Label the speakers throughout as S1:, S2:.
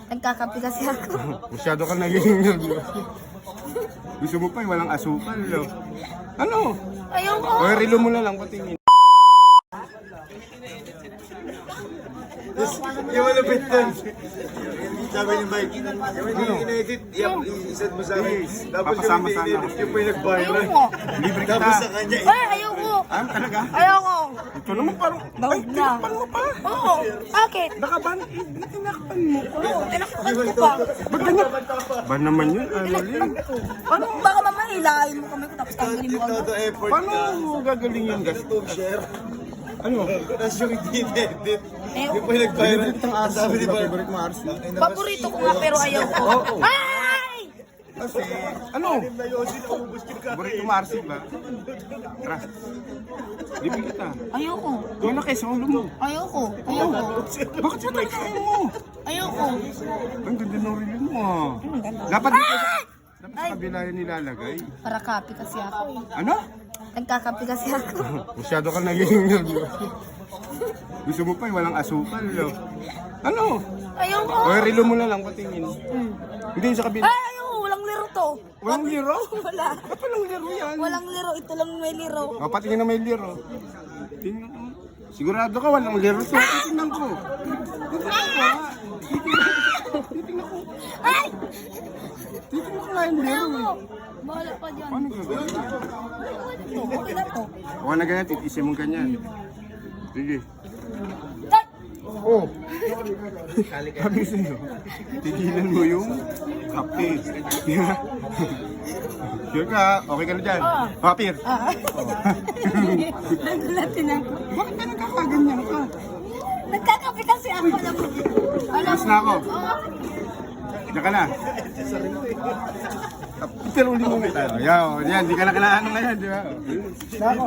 S1: Nagkakape kasi ako.
S2: Masyado ka naging gusto mo pa walang asukal, no? Ano?
S1: Ayoko.
S2: O, relo mo na lang patingin.
S3: Yung malapit doon. Sabi ni Mike, yung in-edit, i-set mo sa akin. Tapos yung in-edit, yung po yung nag-viral.
S1: Ayoko.
S2: Libre kita.
S3: Tapos sa kanya,
S1: Ay, ayoko.
S2: Talaga?
S1: Ayoko.
S2: Ito naman parang,
S1: Daog na.
S2: tinakpan mo pa.
S1: Oo. Bakit?
S2: Nakaban, tinakpan mo.
S1: Oo, tinakpan ko pa.
S2: Ba't ganyan? Ba naman yun, Annalyn?
S1: Ano? Baka mamaya hilahin mo kami ko tapos tanggalin mo
S3: todo
S1: ako.
S3: effort
S2: Paano
S3: ka.
S2: mo gagaling yung gas?
S3: YouTube share.
S2: Ano?
S3: Tapos yung in-edit.
S1: Ayoko.
S3: Yung po yung nag-viral.
S2: Favorite ng arts.
S3: Sabi ni Bar.
S2: Favorite mo arts.
S1: Paborito ko nga pero ayoko.
S2: Oo.
S1: Ay!
S2: Kasi, ano?
S3: Na Yosin, naubos yung ka.
S2: Favorite mo arts ba? Tara. Libre kita.
S1: Ayoko.
S2: Kung na kayo sa ulo mo.
S1: Ayoko. Ayoko.
S2: Bakit siya talaga kayo mo?
S1: Ayoko.
S2: Ang ganda ng reel mo. Dapat dito sa... Dapat sa kabila yan nilalagay.
S1: Para kape kasi ako eh.
S2: Ano?
S1: Nagkakape kasi ako.
S2: Masyado ka naging gusto mo pa walang asukal, no? Ano?
S1: Ayoko.
S2: O, relo mo na lang patingin. Hindi sa kabila.
S1: Ay, ayoko. Walang liro to.
S2: Walang liro?
S1: Wala.
S2: Ba't walang liro yan?
S1: Walang liro. Ito lang may liro.
S2: O, patingin na may liro. Tingnan ko. Sigurado ka walang liro to. Tingnan ko. Tingnan ko. Tingnan ko.
S1: Ay!
S2: Tingnan ko nga yung liro.
S1: Ayoko. Bahala pa dyan.
S2: Paano gagawin?
S1: Ito, okay na to.
S2: O na ganyan, titisin mo ganyan. Sige.
S1: Ay!
S2: Oh! Sabi sa'yo, tigilan mo yung kape. Sure ka? Okay ka na dyan? Papir!
S1: Nagulatin ako.
S2: Bakit ka nagkakaganyan ka?
S1: Nagkakape kasi ako. Alam
S2: Mas na ako. Diyan ka na. Pero uli mo tayo. Yan, di ka na kailangan ngayon, di ba? Nako.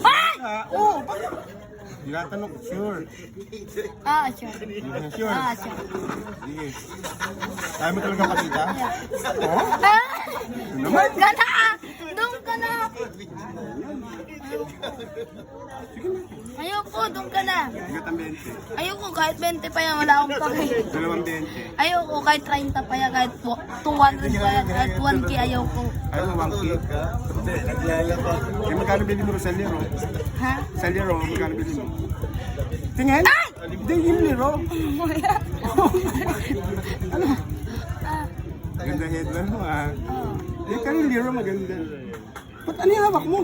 S1: Ay!
S2: Oo, bakit? Tinatanong, sure.
S1: Sure.
S2: Sure.
S1: Sure.
S2: Sige. Tayo mo talaga makita? Oo?
S1: Doon ka na! Doon ka na! Ayoko, doon ka na.
S2: Bigat ang 20.
S1: Ayoko, kahit 20 pa yan, wala akong pake.
S2: Dalawang 20.
S1: Ayoko, kahit 30 pa yan, kahit 200 pa yan, kahit 1K ayoko.
S2: Ayaw mo, 1K.
S3: Hindi, naglalaba.
S2: Eh, magkano bilhin mo sa liro?
S1: Ha?
S2: Sa liro, magkano bilhin mo? Tingin?
S1: Ay!
S2: Hindi, yung liro. Ano? Ganda headband mo, ah. Eh, kanyung liro maganda. Ba't ano yung hawak mo?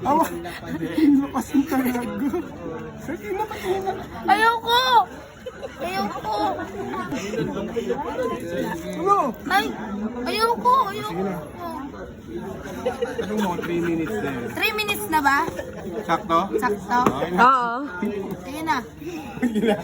S2: Hawak. Lapasin talaga. Sige na, patingin na.
S1: Ayoko! Ayoko!
S2: Ano?
S1: Ay! Ayoko! Ayoko!
S2: Ano mo, 3 minutes na yun.
S1: 3 minutes na ba?
S2: Sakto?
S1: Sakto?
S2: Okay na.
S1: Sige na.
S2: Sige na.